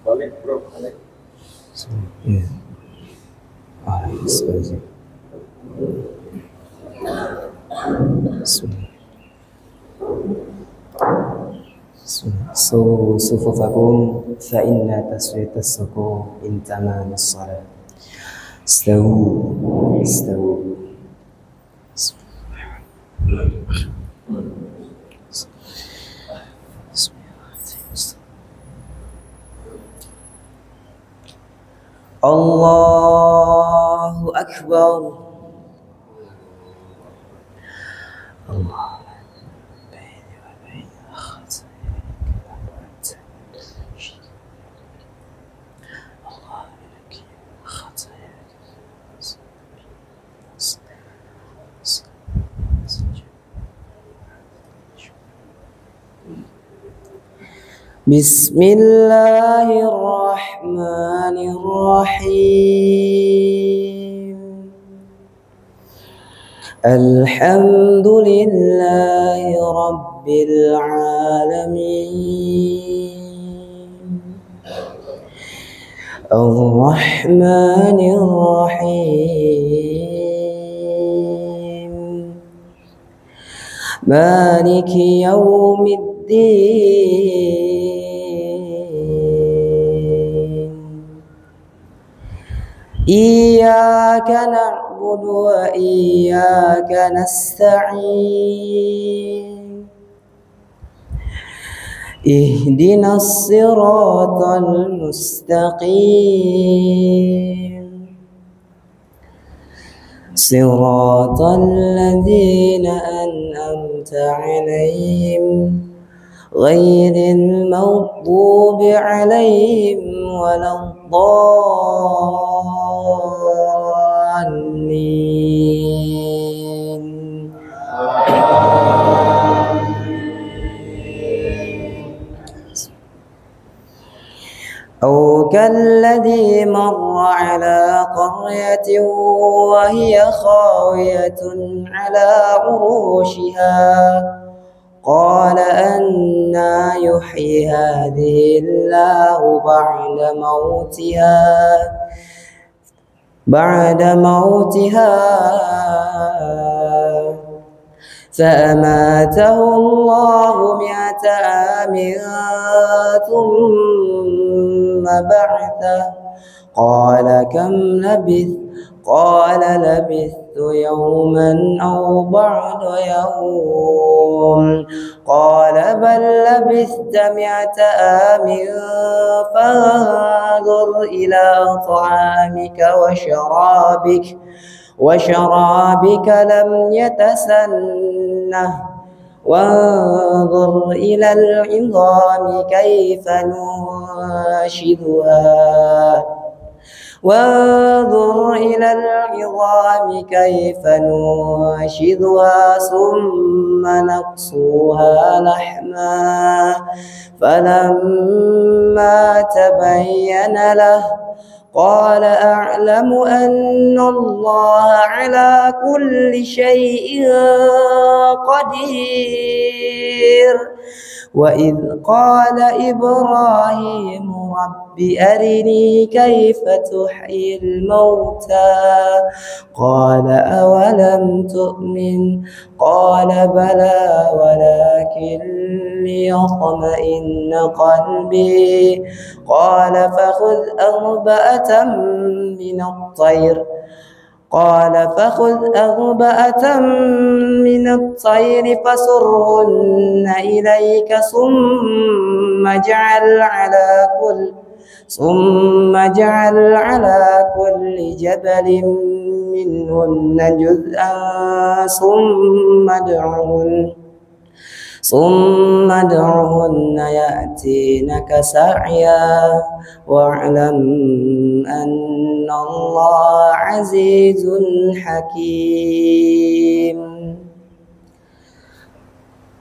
Balik bro, balik. Yeah. Sorry. صفوفكم فإن تسوية الصفوف من تمام الصلاة. استووا. الله أكبر. الله بسم الله الرحمن الرحيم. الحمد لله رب العالمين الرحمن الرحيم مالك يوم الدين إياك نعبد وإياك نستعين اهدنا الصراط المستقيم صراط الذين أنعمت عليهم غير المغضوب عليهم ولا الضالين. أو كالذي مر على قرية وهي خاوية على عروشها قال أنى يحيي هذه الله بعد موتها فأماته الله 100 عام ثم بعثه قال كم لبثت قال لبثت يوما أو بعض يوم قال بل لبثت 100 عام فانظر إلى طعامك وشرابك لم يتسنه وانظر إلى العظام كيف ننشدها ثم نقصها لحما فلما تبين له قال أعلم أن الله على كل شيء قدير. وإذ قال إبراهيم رب أرني كيف تحيي الموتى قال أولم تؤمن قال بلى ولكن ليطمئن قلبي قال فخذ أربعة من الطير فصرهن إليك ثم اجعل على كل جبل منهن جزءا ثم ادعهن يأتينك سعيا واعلم أن الله عزيز حكيم.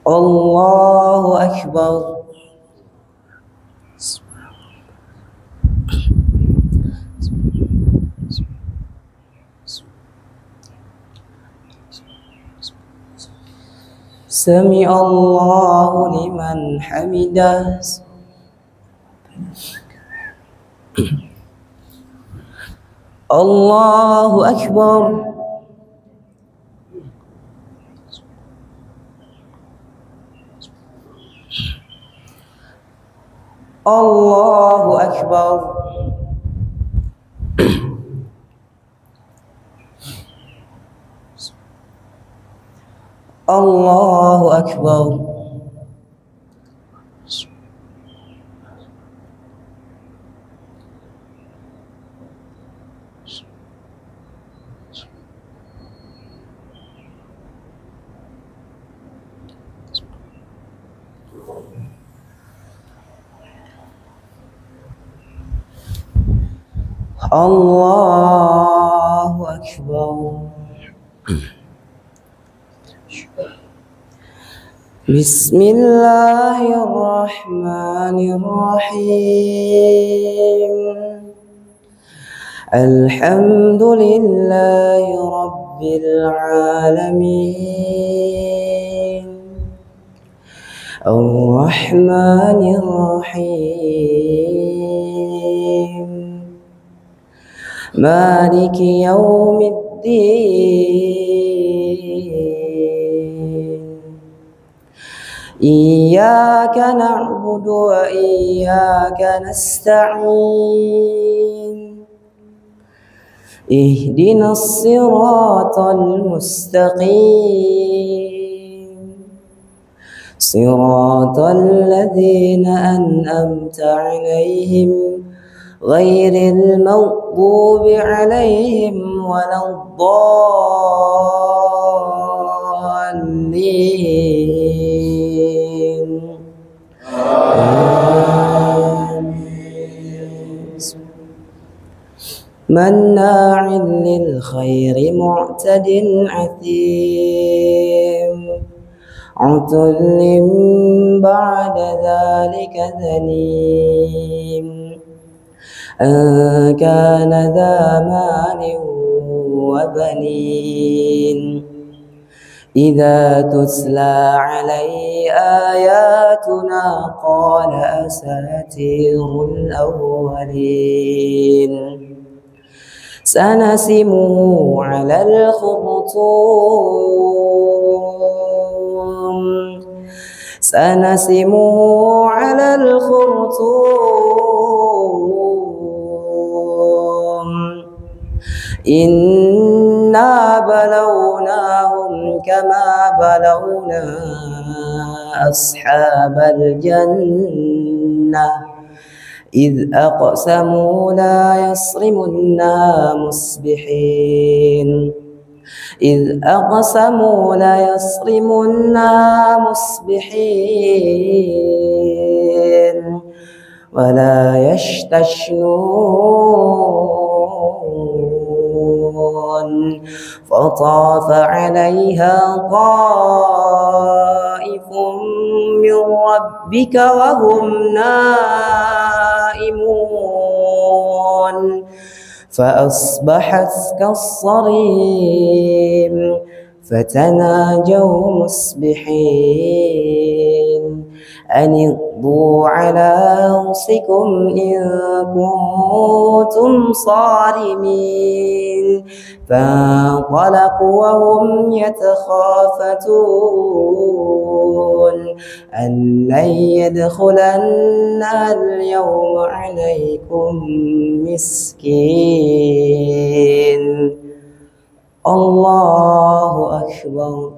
الله أكبر. سمع الله لمن حمده الله أكبر الله أكبر الله أكبر الله أكبر بسم الله الرحمن الرحيم الحمد لله رب العالمين الرحمن الرحيم مالك يوم الدين إياك نعبد وإياك نستعين اهدنا الصراط المستقيم صراط الذين أنعمت عليهم غير المغضوب عليهم ولا الضالين آمين مناع للخير معتد عثيم عتل بعد ذلك ذنيم أن كان ذا مال وبنين إذا تتلى عليه آياتنا قال أساطير الأولين سنسمه على الخرطوم سنسمه على الخرطوم إنا بلوناهم كما بلونا أصحاب الجنة إذ أقسموا لا يصرمنها مصبحين إذ أقسموا لا يصرمنها مصبحين ولا يستشنون فطاف عليها طائف من ربك وهم نائمون فأصبحت كالصريم فتناجوا مصبحين أن اغدوا على أنفسكم إن كنتم صارمين فانطلقوا وهم يتخافتون أن لن يدخلنها اليوم عليكم مسكين الله أكبر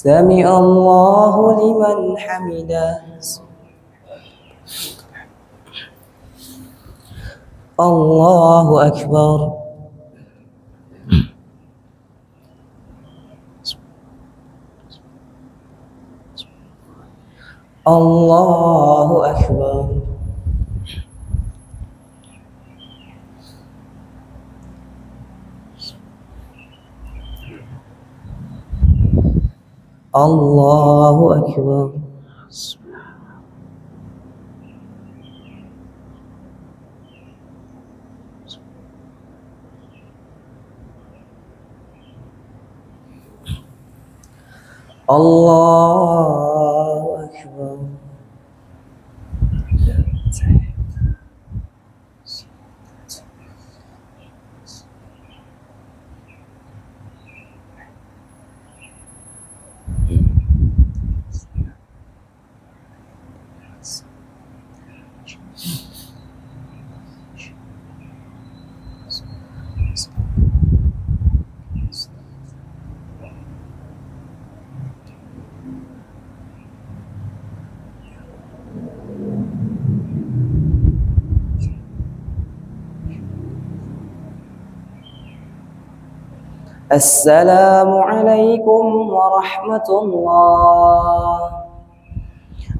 سمع الله لمن حمده الله أكبر الله أكبر الله أكبر Allahu Akbar. Assalamualaikum warahmatullah.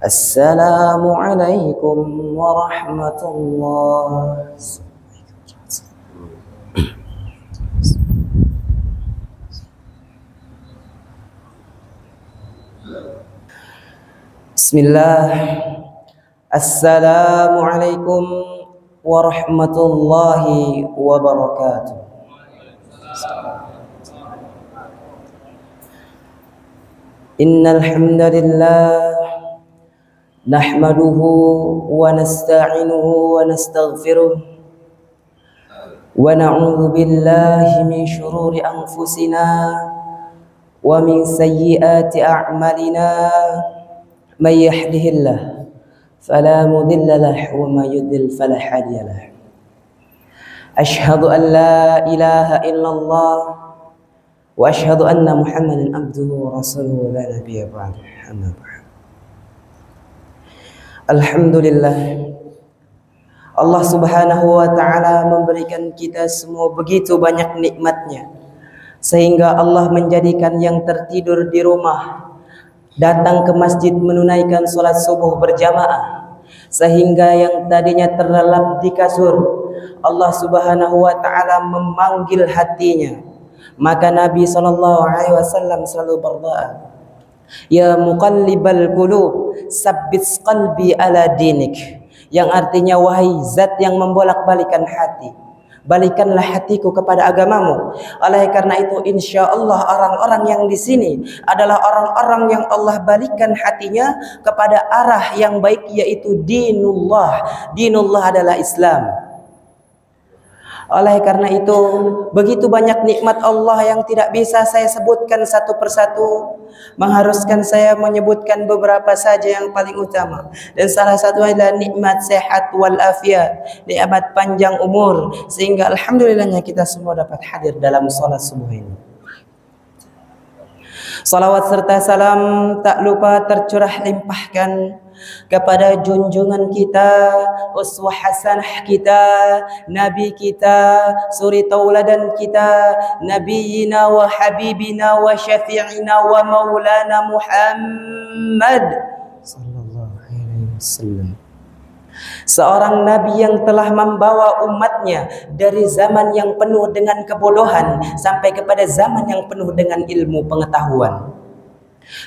Assalamualaikum warahmatullah. Bismillah. Assalamualaikum warahmatullahi wabarakatuh. Innal hamdalillah nahmaduhu wa nasta'inuhu wa nastaghfiruh wa na'udzu billahi min shururi anfusina wa min sayyiati a'malina may yahdihillah fala mudilla lahu wa may yudlil fala hadiya lahu. Ashhadu an la ilaha illallah wa asyhadu anna Muhammadan abduhu wa rasuluhu la nabiyya ba'dahu. Amma ba'd. Alhamdulillah, Allah Subhanahu wa taala memberikan kita semua begitu banyak nikmatnya, sehingga Allah menjadikan yang tertidur di rumah datang ke masjid menunaikan salat subuh berjamaah, sehingga yang tadinya terlelap di kasur Allah Subhanahu wa taala memanggil hatinya. Maka Nabi SAW selalu berdoa, ya muqallibal qulub sabbit qalbi ala dinik, yang artinya wahai zat yang membolak-balikan hati, balikanlah hatiku kepada agamamu. Oleh karena itu insyaallah orang-orang yang di sini adalah orang-orang yang Allah balikan hatinya kepada arah yang baik, yaitu dinullah. Dinullah adalah Islam. Oleh karena itu begitu banyak nikmat Allah yang tidak bisa saya sebutkan satu persatu, mengharuskan saya menyebutkan beberapa saja yang paling utama. Dan salah satu adalah nikmat sehat wal afiat, nikmat panjang umur, sehingga alhamdulillahnya kita semua dapat hadir dalam salat subuh ini. Salawat serta salam tak lupa tercurah limpahkan kepada junjungan kita, uswah hasanah kita, nabi kita, suri tauladan kita, nabiyina wa habibina wa syafi'ina wa maulana Muhammad sallallahu alaihi wasallam. Seorang nabi yang telah membawa umatnya dari zaman yang penuh dengan kebodohan sampai kepada zaman yang penuh dengan ilmu pengetahuan.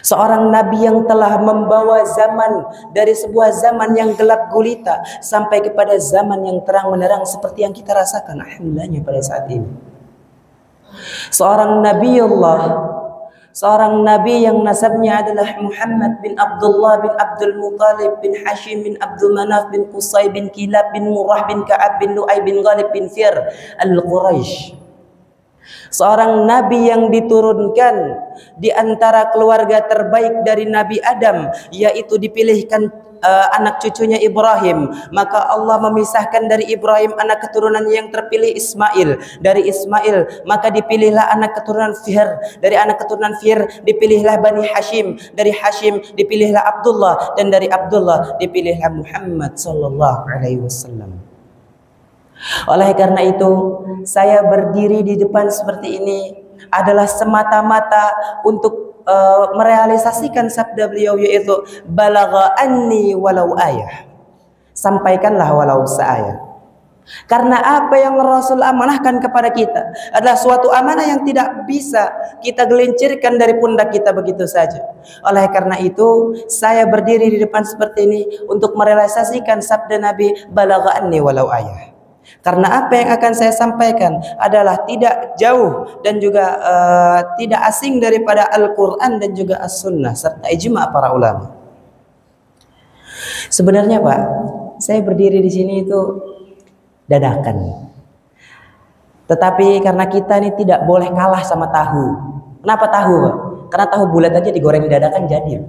Seorang nabi yang telah membawa zaman dari sebuah zaman yang gelap gulita sampai kepada zaman yang terang menerang seperti yang kita rasakan alhamdulillahnya pada saat ini. Seorang nabi Allah, seorang nabi yang nasabnya adalah Muhammad bin Abdullah bin Abdul Muttalib bin Hashim bin Abdul Manaf bin Qusay bin Kilab bin Murrah bin Ka'ab bin Lu'ay bin Ghalib bin Fir al-Quraisy. Seorang nabi yang diturunkan di antara keluarga terbaik dari Nabi Adam, yaitu dipilihkan anak cucunya Ibrahim. Maka Allah memisahkan dari Ibrahim anak keturunan yang terpilih Ismail. Dari Ismail maka dipilihlah anak keturunan Fihr. Dari anak keturunan Fihr dipilihlah Bani Hashim. Dari Hashim dipilihlah Abdullah. Dan dari Abdullah dipilihlah Muhammad sallallahu alaihi wasallam. Oleh karena itu saya berdiri di depan seperti ini adalah semata-mata untuk merealisasikan sabda beliau, yaitu balagha anni walau ayah, sampaikanlah walau seayat. Karena apa yang Rasul amanahkan kepada kita adalah suatu amanah yang tidak bisa kita gelincirkan dari pundak kita begitu saja. Oleh karena itu saya berdiri di depan seperti ini untuk merealisasikan sabda Nabi balagha anni walau ayah. Karena apa yang akan saya sampaikan adalah tidak jauh dan juga tidak asing daripada Al-Quran dan juga As-Sunnah serta ijma' para ulama. Sebenarnya Pak, saya berdiri di sini itu dadakan. Tetapi karena kita ini tidak boleh kalah sama tahu. Kenapa tahu Pak? Karena tahu bulat aja digoreng dadakan jadi.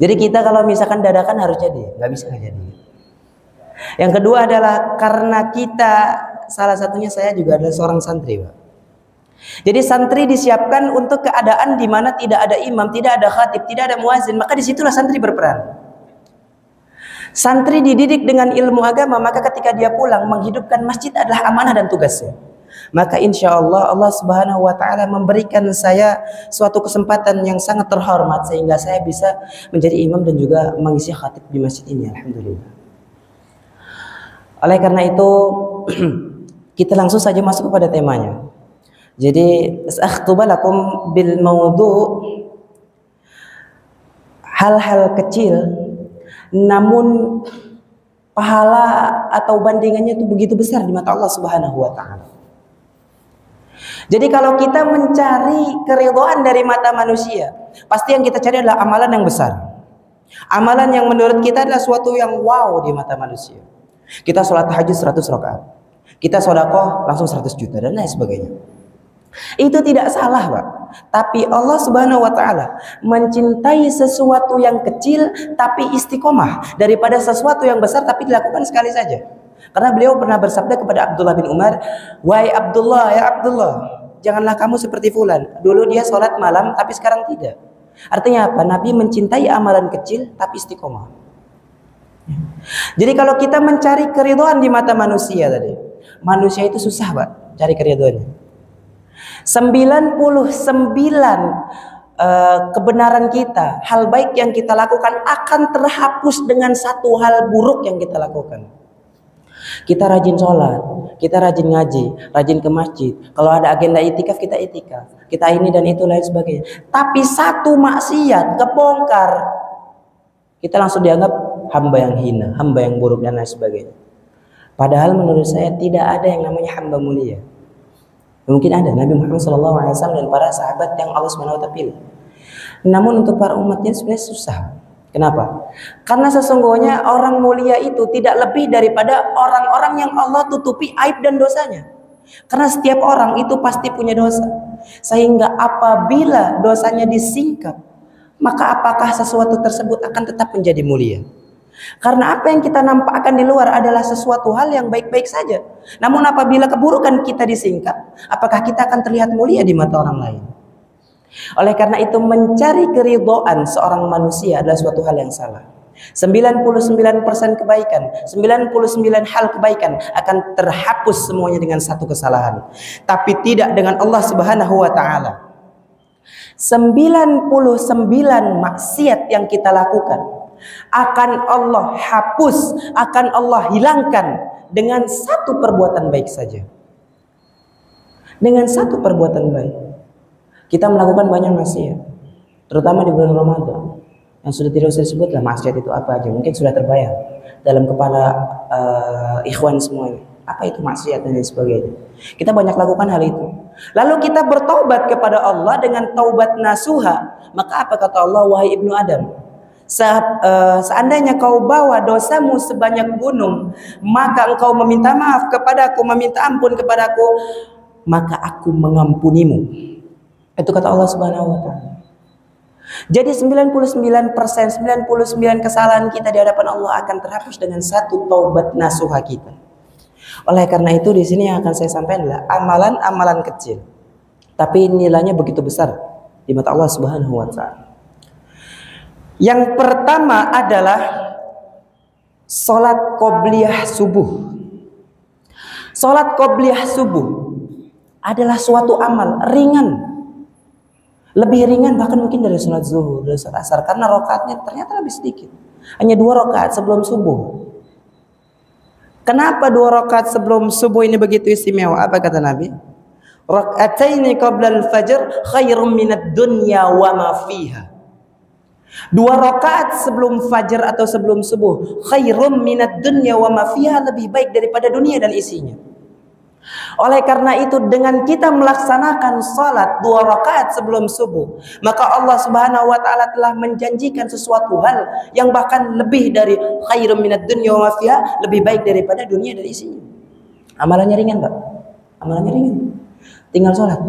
Jadi kita kalau misalkan dadakan harus jadi, nggak bisa nggak jadi. Yang kedua adalah karena kita, salah satunya saya juga adalah seorang santri Pak. Jadi santri disiapkan untuk keadaan di mana tidak ada imam, tidak ada khatib, tidak ada muazin, maka disitulah santri berperan. Santri dididik dengan ilmu agama, maka ketika dia pulang menghidupkan masjid adalah amanah dan tugasnya. Maka insya Allah Allah Subhanahu Wa Taala memberikan saya suatu kesempatan yang sangat terhormat sehingga saya bisa menjadi imam dan juga mengisi khatib di masjid ini. Alhamdulillah. Oleh karena itu kita langsung saja masuk kepada temanya. Jadi akhtabalakum bil maudhu, hal-hal kecil namun pahala atau bandingannya itu begitu besar di mata Allah Subhanahu wa taala. Jadi kalau kita mencari keridhaan dari mata manusia, pasti yang kita cari adalah amalan yang besar. Amalan yang menurut kita adalah suatu yang wow di mata manusia. Kita sholat tahajud 100 rakaat, kita sedekah langsung 100 juta dan lain sebagainya. Itu tidak salah Pak. Tapi Allah Subhanahu Wa Taala mencintai sesuatu yang kecil tapi istiqomah daripada sesuatu yang besar tapi dilakukan sekali saja. Karena beliau pernah bersabda kepada Abdullah bin Umar, "Wahai Abdullah, ya Abdullah, janganlah kamu seperti fulan. Dulu dia sholat malam tapi sekarang tidak." Artinya apa? Nabi mencintai amalan kecil tapi istiqomah. Jadi kalau kita mencari keridhaan di mata manusia tadi, manusia itu susah Pak cari keridhaannya. 99 kebenaran kita, hal baik yang kita lakukan akan terhapus dengan satu hal buruk yang kita lakukan. Kita rajin sholat, kita rajin ngaji, rajin ke masjid. Kalau ada agenda itikaf kita itikaf, kita ini dan itu lain sebagainya. Tapi satu maksiat kebongkar, kita langsung dianggap hamba yang hina, hamba yang buruk dan lain sebagainya. Padahal menurut saya tidak ada yang namanya hamba mulia. Mungkin ada Nabi Muhammad SAW dan para sahabat yang Allah SWT pilih. Namun untuk para umatnya sebenarnya susah. Kenapa? Karena sesungguhnya orang mulia itu tidak lebih daripada orang-orang yang Allah tutupi aib dan dosanya. Karena setiap orang itu pasti punya dosa. Sehingga apabila dosanya disingkap, maka apakah sesuatu tersebut akan tetap menjadi mulia? Karena apa yang kita nampakkan di luar adalah sesuatu hal yang baik-baik saja. Namun apabila keburukan kita disingkap, apakah kita akan terlihat mulia di mata orang lain? Oleh karena itu mencari keridhaan seorang manusia adalah suatu hal yang salah. 99% kebaikan, 99 hal kebaikan akan terhapus semuanya dengan satu kesalahan. Tapi tidak dengan Allah Subhanahu wa taala. 99 maksiat yang kita lakukan akan Allah hapus, akan Allah hilangkan dengan satu perbuatan baik saja. Dengan satu perbuatan baik. Kita melakukan banyak maksiat, terutama di bulan Ramadan. Yang sudah tidak usah disebutlah maksiat itu apa aja, mungkin sudah terbayang dalam kepala ikhwan semuanya. Apa itu maksiat dan lain sebagainya. Kita banyak lakukan hal itu. Lalu kita bertaubat kepada Allah dengan taubat nasuha. Maka apa kata Allah? Wahai ibnu Adam, seandainya kau bawa dosamu sebanyak gunung, maka engkau meminta maaf kepadaku, meminta ampun kepadaku, maka aku mengampunimu. Itu kata Allah Subhanahu wa taala. Jadi 99% kesalahan kita di hadapan Allah akan terhapus dengan satu taubat nasuha kita. Oleh karena itu di sini yang akan saya sampaikan adalah amalan-amalan kecil, tapi nilainya begitu besar di mata Allah Subhanahu wa taala. Yang pertama adalah sholat qobliyah subuh. Sholat qobliyah subuh adalah suatu amal ringan, lebih ringan bahkan mungkin dari sholat zuhur, dari sholat asar, karena rakaatnya ternyata lebih sedikit, hanya 2 rakaat sebelum subuh. Kenapa 2 rakaat sebelum subuh ini begitu istimewa? Apa kata Nabi? Raka'ataini qabla al-fajr khairum minad dunya wa ma fiha. 2 rakaat sebelum fajar atau sebelum subuh khairum minad dunya wa ma fiha, lebih baik daripada dunia dan isinya. Oleh karena itu, dengan kita melaksanakan salat 2 rakaat sebelum subuh, maka Allah Subhanahu wa taala telah menjanjikan sesuatu hal yang bahkan lebih dari khairum minad dunya wa ma fiha, lebih baik daripada dunia dan isinya. Amalannya ringan, Pak. Amalannya ringan. Tinggal salat.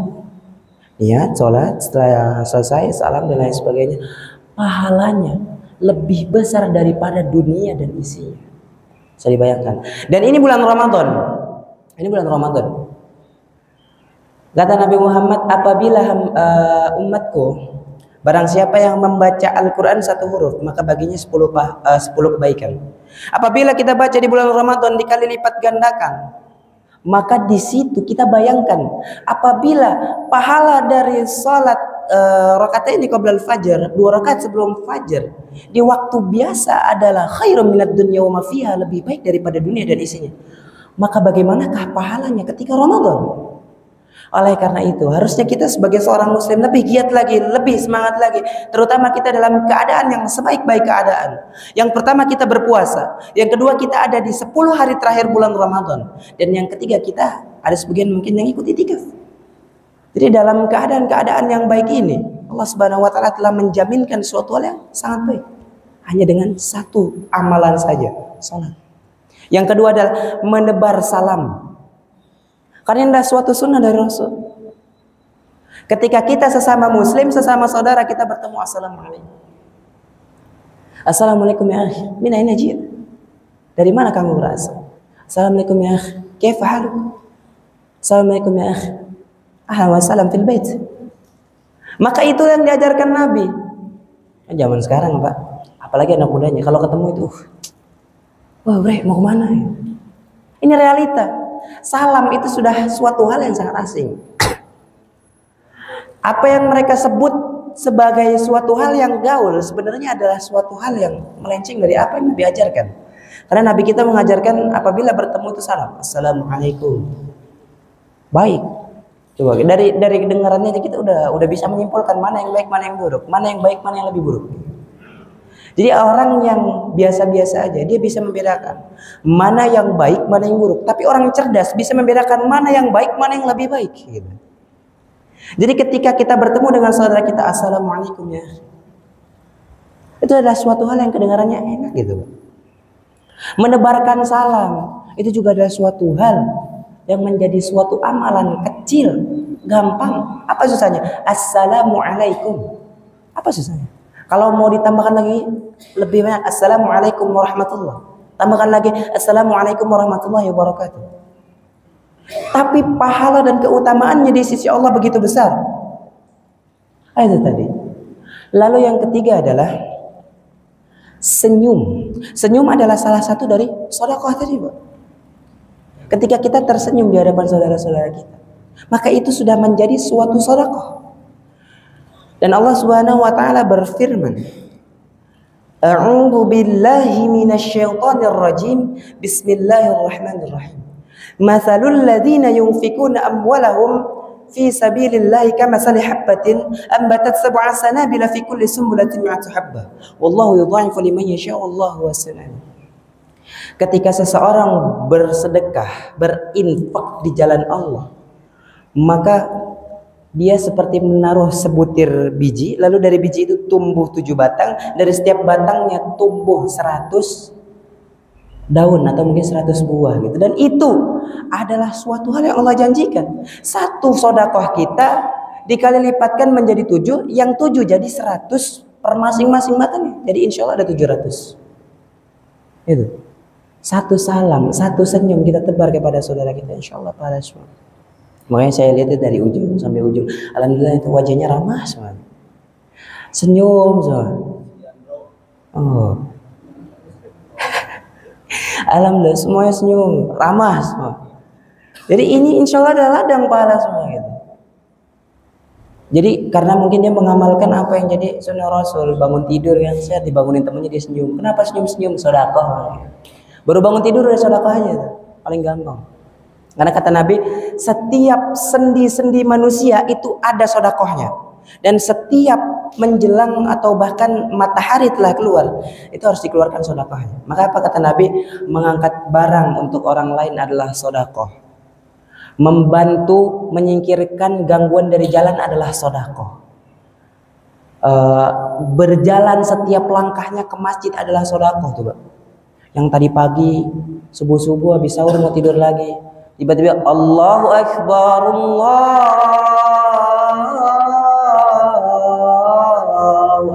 Niat salat, setelah selesai salam dan lain sebagainya, pahalanya lebih besar daripada dunia dan isinya. Bisa dibayangkan. Dan ini bulan Ramadan. Ini bulan Ramadan. Kata Nabi Muhammad, apabila umatku, barang siapa yang membaca Al-Quran 1 huruf, maka baginya 10 kebaikan. Apabila kita baca di bulan Ramadan dikali lipat gandakan, maka di situ kita bayangkan, apabila pahala dari salat rakaat ini qabla al-fajr, 2 rakaat sebelum fajar, di waktu biasa adalah khairum minad dunya wa ma fiha, lebih baik daripada dunia dan isinya. Maka bagaimanakah pahalanya ketika Ramadan? Oleh karena itu, harusnya kita sebagai seorang muslim lebih giat lagi, lebih semangat lagi, terutama kita dalam keadaan yang sebaik-baik keadaan. Yang pertama, kita berpuasa. Yang kedua, kita ada di 10 hari terakhir bulan Ramadan. Dan yang ketiga, kita ada sebagian mungkin yang ikut itikaf. Jadi dalam keadaan-keadaan yang baik ini, Allah Subhanahu wa taala telah menjaminkan suatu hal yang sangat baik. Hanya dengan 1 amalan saja, salat. Yang kedua adalah menebar salam. Karena ini adalah suatu sunnah dari Rasul. Ketika kita sesama muslim, sesama saudara, kita bertemu, assalamualaikum. Assalamualaikum ya akhi, min aina jit? Dari mana kamu berasal? Assalamualaikum ya akhi, kaifa haluk? Assalamualaikum ya akhi, ahlan wa salam fil bait. Maka itu yang diajarkan Nabi. Zaman sekarang, Pak, apalagi anak mudanya, kalau ketemu itu, wah bre, mau kemana ya? Ini realita. Salam itu sudah suatu hal yang sangat asing. Apa yang mereka sebut sebagai suatu hal yang gaul sebenarnya adalah suatu hal yang melenceng dari apa yang Nabi ajarkan. Karena Nabi kita mengajarkan apabila bertemu itu salam, assalamualaikum. Baik. Coba dari kedengarannya kita udah bisa menyimpulkan mana yang baik, mana yang buruk, mana yang baik, mana yang lebih buruk. Jadi orang yang biasa-biasa aja dia bisa membedakan mana yang baik, mana yang buruk. Tapi orang cerdas bisa membedakan mana yang baik, mana yang lebih baik. Gitu. Jadi ketika kita bertemu dengan saudara kita, assalamualaikum ya, itu adalah suatu hal yang kedengarannya enak gitu. Menebarkan salam itu juga adalah suatu hal yang menjadi suatu amalan kecil, gampang. Apa susahnya? Assalamualaikum. Apa susahnya? Kalau mau ditambahkan lagi lebih banyak, assalamualaikum warahmatullah. Tambahkan lagi, assalamualaikum warahmatullahi wabarakatuh. Tapi pahala dan keutamaannya di sisi Allah begitu besar. Itu tadi. Lalu yang ketiga adalah senyum. Senyum adalah salah satu dari sedekah tadi, Pak. Ketika kita tersenyum di hadapan saudara-saudara kita, maka itu sudah menjadi suatu sedekah. Dan Allah Subhanahu wa taala berfirman, A'udzu billahi minasyaitonir rajim. Bismillahirrahmanirrahim. Mathalul ladzina yunfikuna amwalahum fi sabilillahi kamathali habbatin anbatat sab'a sanabila fi kulli sumbulatin mi'atu habbah. Wallahu yudha'ifu liman yasha'u wallahu wasi'un alim. Ketika seseorang bersedekah, berinfak di jalan Allah, maka dia seperti menaruh sebutir biji, lalu dari biji itu tumbuh 7 batang, dari setiap batangnya tumbuh 100 daun atau mungkin 100 buah gitu. Dan itu adalah suatu hal yang Allah janjikan. 1 sedekah kita dikali lipatkan menjadi 7, yang 7 jadi 100 per masing-masing batangnya. Jadi insya Allah ada 700. Itu. 1 salam, 1 senyum kita tebar kepada saudara kita, insya Allah pahala semua. Makanya saya lihat dari ujung sampai ujung, alhamdulillah itu wajahnya ramah semua, senyum semua. Oh, alhamdulillah semuanya senyum, ramah semua. Jadi ini insya Allah adalah ladang pahala semua gitu. Jadi karena mungkin dia mengamalkan apa yang jadi sunnah Rasul, bangun tidur yang sehat dibangunin temannya dia senyum. Kenapa senyum-senyum? Sedekah. Baru bangun tidur udah sedekah aja, paling gampang. Karena kata Nabi, setiap sendi-sendi manusia itu ada sedekahnya. Dan setiap menjelang atau bahkan matahari telah keluar, itu harus dikeluarkan sedekahnya. Maka apa kata Nabi? Mengangkat barang untuk orang lain adalah sedekah. Membantu menyingkirkan gangguan dari jalan adalah sedekah. Berjalan setiap langkahnya ke masjid adalah sedekah tuh, Pak. Yang tadi pagi subuh-subuh habis sahur mau tidur lagi, tiba-tiba Allahu Akbar, Allahu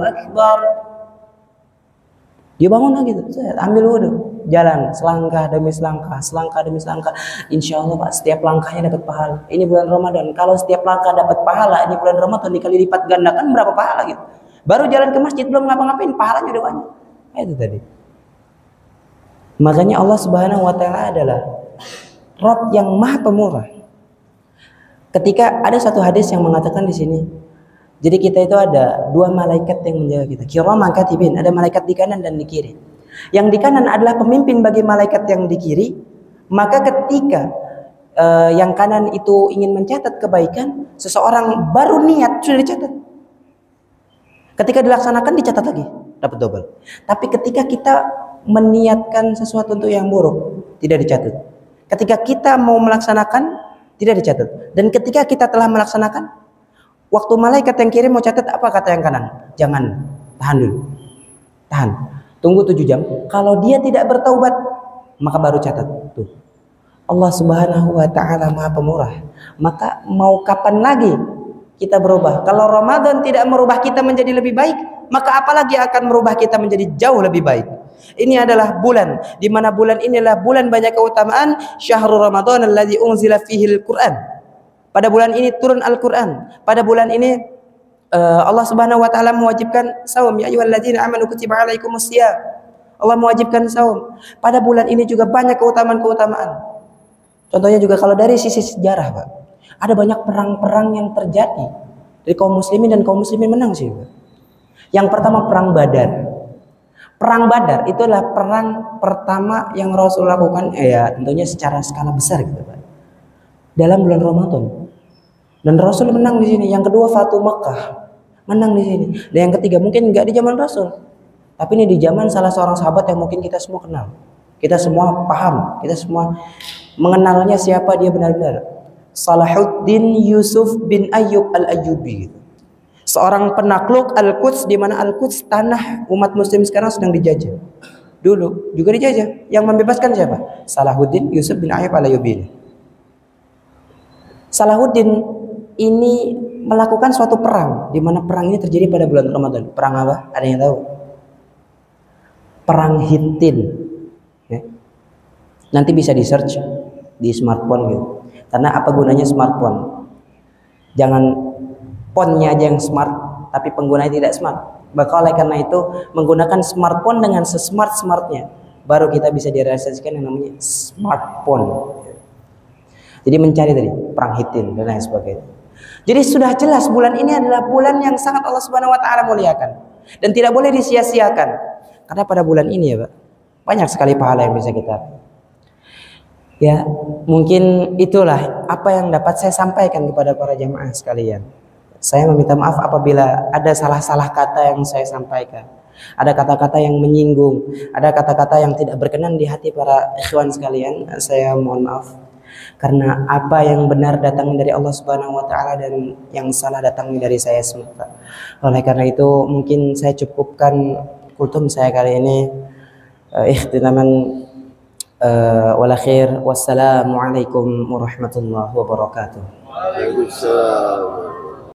Akbar, dia bangun lagi tuh, ambil wudhu, jalan selangkah demi selangkah, selangkah demi selangkah. Insya Allah Pak, setiap langkahnya dapat pahala. Ini bulan Ramadan, kalau setiap langkah dapat pahala, ini bulan Ramadan dikali lipat gandakan berapa pahala gitu. Baru jalan ke masjid belum ngapa-ngapain, pahalanya udah banyak. Itu tadi. Makanya Allah Subhanahu wa taala adalah Rabb yang Maha Pemurah. Ketika ada satu hadis yang mengatakan di sini, jadi kita itu ada dua malaikat yang menjaga kita. Kiraman katibin, ada malaikat di kanan dan di kiri. Yang di kanan adalah pemimpin bagi malaikat yang di kiri. Maka ketika yang kanan itu ingin mencatat kebaikan, seseorang baru niat sudah dicatat. Ketika dilaksanakan dicatat lagi, dapat double. Tapi ketika kita meniatkan sesuatu untuk yang buruk, tidak dicatat. Ketika kita mau melaksanakan, tidak dicatat. Dan ketika kita telah melaksanakan, waktu malaikat yang kiri mau catat, apa kata yang kanan? Jangan, tahan dulu. Tahan. Tunggu 7 jam. Kalau dia tidak bertaubat, maka baru catat. Tuh. Allah Subhanahu wa taala Maha Pemurah. Maka mau kapan lagi kita berubah? Kalau Ramadan tidak merubah kita menjadi lebih baik, maka apalagi akan merubah kita menjadi jauh lebih baik. Ini adalah bulan di mana bulan inilah bulan banyak keutamaan. Syahrul Ramadan alladzi unzila fihil Qur'an. Pada bulan ini turun Al-Qur'an. Pada bulan ini Allah Subhanahu wa taala mewajibkan saum. Ya ayyuhalladzina amanu kutiba alaikumus shiyam. Allah mewajibkan saum. Pada bulan ini juga banyak keutamaan-keutamaan. Contohnya juga kalau dari sisi sejarah, Pak, ada banyak perang-perang yang terjadi dari kaum muslimin dan kaum muslimin menang sih, Pak. Yang pertama perang Badar. Perang Badar itu adalah perang pertama yang Rasul lakukan, ya tentunya secara skala besar gitu, Pak. Dalam bulan Ramadan. Dan Rasul menang di sini. Yang kedua Fatu Mekah, menang di sini. Dan yang ketiga mungkin enggak di zaman Rasul, tapi ini di zaman salah seorang sahabat yang mungkin kita semua kenal. Kita semua paham, kita semua mengenalnya siapa dia benar-benar. Salahuddin Yusuf bin Ayyub al-Ayyubi. Seorang penakluk Al-Quds, di mana Al-Quds tanah umat muslim sekarang sedang dijajah. Dulu juga dijajah. Yang membebaskan siapa? Salahuddin Yusuf bin Ayyub al-Ayyubi. Salahuddin ini melakukan suatu perang, di mana perang ini terjadi pada bulan Ramadan. Perang apa? Ada yang tahu? Perang Hittin. Ya. Nanti bisa di search di smartphone gitu. Karena apa gunanya smartphone? Jangan ponnya aja yang smart, tapi penggunanya tidak smart. Maka oleh karena itu menggunakan smartphone dengan sesmart-smartnya, baru kita bisa direalisasikan yang namanya smartphone. Jadi mencari tadi perang Hittin dan lain sebagainya. Jadi sudah jelas bulan ini adalah bulan yang sangat Allah Subhanahu wa taala muliakan dan tidak boleh disia-siakan. Karena pada bulan ini ya, Pak, banyak sekali pahala yang bisa kita. Ya, mungkin itulah apa yang dapat saya sampaikan kepada para jamaah sekalian. Saya meminta maaf apabila ada salah-salah kata yang saya sampaikan. Ada kata-kata yang menyinggung, ada kata-kata yang tidak berkenan di hati para ikhwan sekalian. Saya mohon maaf. Karena apa yang benar datang dari Allah Subhanahu wa taala dan yang salah datang dari saya semata. Oleh karena itu mungkin saya cukupkan kultum saya kali ini. Ikhtitaman wal akhir. Wassalamualaikum warahmatullahi wabarakatuh. Waalaikumsalam.